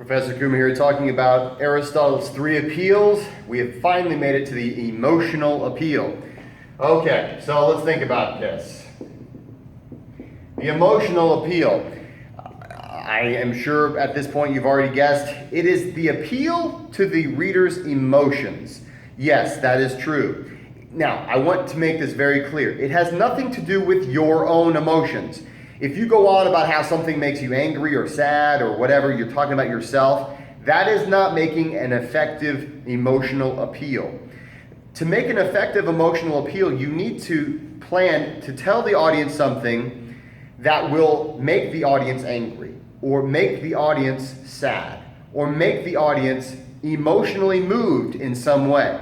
Professor Kuma here talking about Aristotle's three appeals. We have finally made it to the emotional appeal. Okay, so let's think about this. The emotional appeal. I am sure at this point you've already guessed. It is the appeal to the reader's emotions. Yes, that is true. Now, I want to make this very clear. It has nothing to do with your own emotions. If you go on about how something makes you angry or sad or whatever, you're talking about yourself, that is not making an effective emotional appeal. To make an effective emotional appeal, you need to plan to tell the audience something that will make the audience angry, or make the audience sad, or make the audience emotionally moved in some way.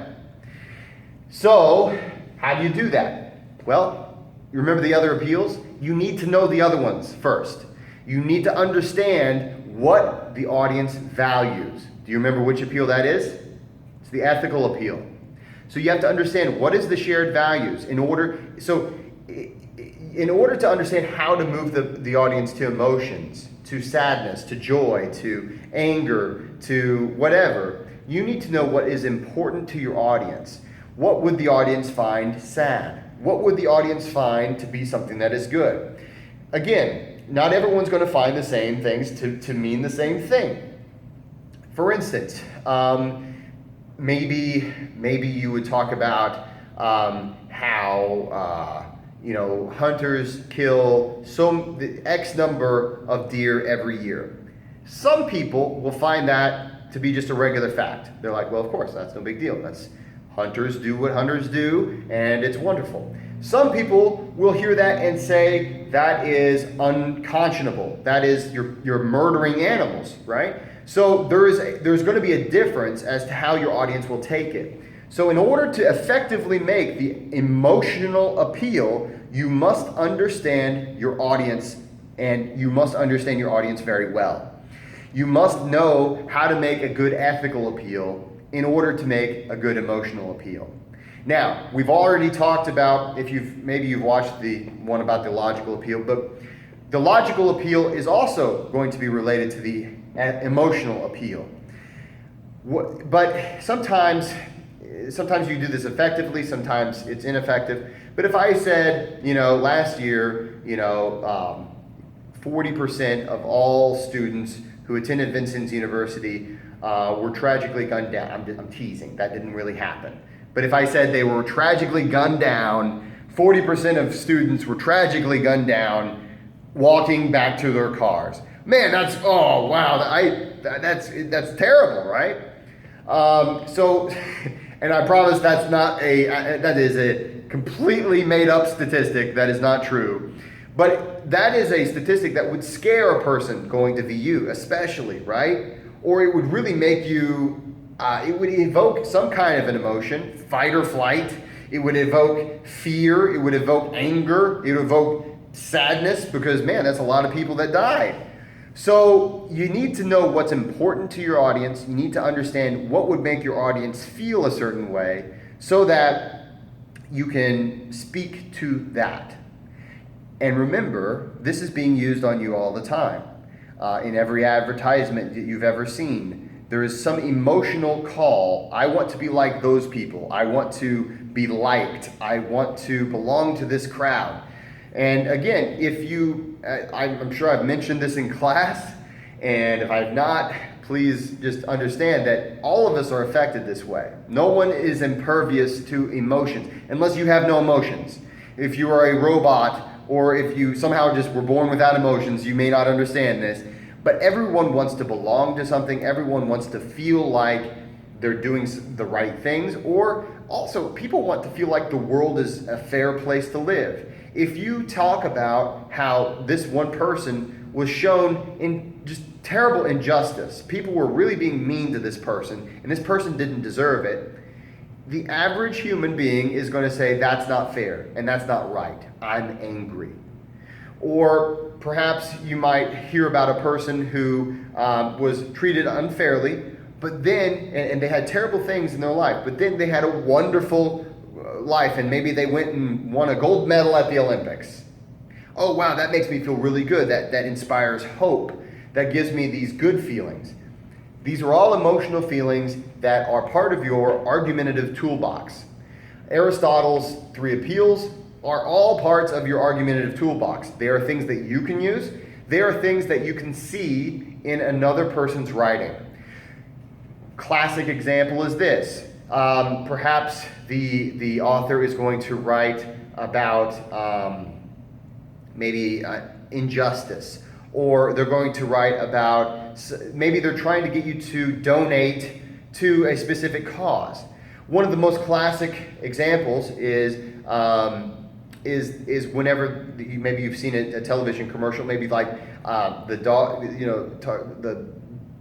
So, how do you do that? Well, you remember the other appeals? You need to know the other ones first. You need to understand what the audience values. Do you remember which appeal that is? It's the ethical appeal. So you have to understand what is the shared values in order to understand how to move the audience to emotions, to sadness, to joy, to anger, to whatever. You need to know what is important to your audience. What would the audience find sad? What would the audience find to be something that is good? Again, not everyone's going to find the same things to mean the same thing. For instance, maybe you would talk about how hunters kill the X number of deer every year. Some people will find that to be just a regular fact. They're like, well, of course, that's no big deal. Hunters do what hunters do, and it's wonderful. Some people will hear that and say that is unconscionable. That is, you're murdering animals, right? So there's going to be a difference as to how your audience will take it. So in order to effectively make the emotional appeal, you must understand your audience, and you must understand your audience very well. You must know how to make a good ethical appeal in order to make a good emotional appeal. Now, we've already talked about, maybe you've watched the one about the logical appeal, but the logical appeal is also going to be related to the emotional appeal. But sometimes you do this effectively, sometimes it's ineffective. But if I said, last year, 40% of all students who attended Vincennes University were tragically gunned down. I'm teasing. That didn't really happen. But if I said they were tragically gunned down, 40% of students were tragically gunned down walking back to their cars. Man, that's terrible, right? And I promise that is a completely made up statistic. That is not true. But that is a statistic that would scare a person going to VU, especially, right? Or it would really make you, it would evoke some kind of an emotion, fight or flight. It would evoke fear. It would evoke anger. It would evoke sadness because, man, that's a lot of people that died. So you need to know what's important to your audience. You need to understand what would make your audience feel a certain way so that you can speak to that. And remember, this is being used on you all the time. In every advertisement that you've ever seen, there is some emotional call. I want to be like those people. I want to be liked. I want to belong to this crowd. And again, I'm sure I've mentioned this in class, and if I've not, please just understand that all of us are affected this way. No one is impervious to emotions, unless you have no emotions. If you are a robot, or if you somehow just were born without emotions, you may not understand this. But everyone wants to belong to something. Everyone wants to feel like they're doing the right things. Or also, people want to feel like the world is a fair place to live. If you talk about how this one person was shown in just terrible injustice, people were really being mean to this person, and this person didn't deserve it, the average human being is going to say, that's not fair, and that's not right. I'm angry. Or perhaps you might hear about a person who was treated unfairly, but then, and they had terrible things in their life, but then they had a wonderful life, and maybe they went and won a gold medal at the Olympics. Oh, wow, that makes me feel really good. That inspires hope. That gives me these good feelings. These are all emotional feelings that are part of your argumentative toolbox. Aristotle's three appeals are all parts of your argumentative toolbox. They are things that you can use. They are things that you can see in another person's writing. Classic example is this. Perhaps the author is going to write about maybe injustice, or they're going to write about, maybe they're trying to get you to donate to a specific cause. One of the most classic examples is whenever maybe you've seen a television commercial, maybe like the dog, the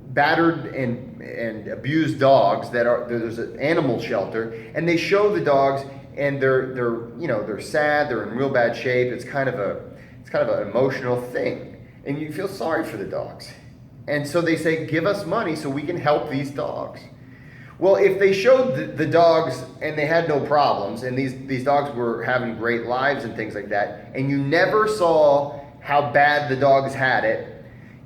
battered and abused dogs there's an animal shelter, and they show the dogs, and they're sad, they're in real bad shape. It's kind of an emotional thing, and you feel sorry for the dogs, and so they say, give us money so we can help these dogs. Well, if they showed the dogs and they had no problems, and these dogs were having great lives and things like that, and you never saw how bad the dogs had it,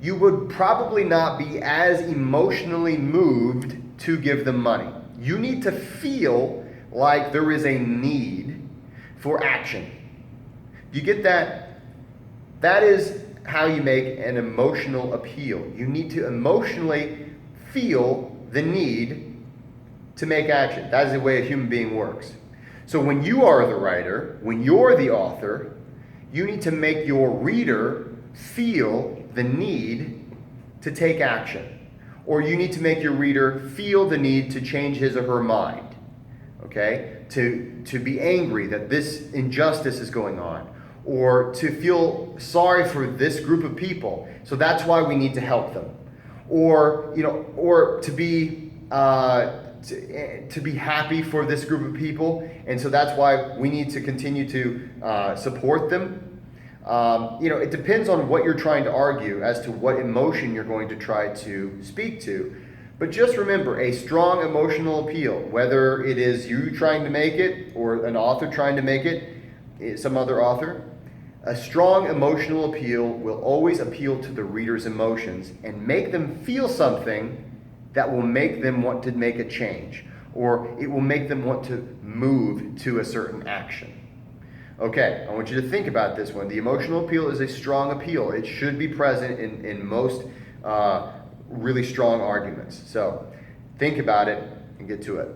you would probably not be as emotionally moved to give them money. You need to feel like there is a need for action. You get that? That is how you make an emotional appeal. You need to emotionally feel the need to make action. That is the way a human being works. So when you are the writer, when you're the author, you need to make your reader feel the need to take action. Or you need to make your reader feel the need to change his or her mind. Okay? To be angry that this injustice is going on. Or to feel sorry for this group of people. So that's why we need to help them. Or to be happy for this group of people, and so that's why we need to continue to support them. It depends on what you're trying to argue as to what emotion you're going to try to speak to. But just remember, a strong emotional appeal, whether it is you trying to make it or an author trying to make it, some other author, a strong emotional appeal will always appeal to the reader's emotions and make them feel something that will make them want to make a change, or it will make them want to move to a certain action. Okay, I want you to think about this one. The emotional appeal is a strong appeal. It should be present in most really strong arguments. So think about it and get to it.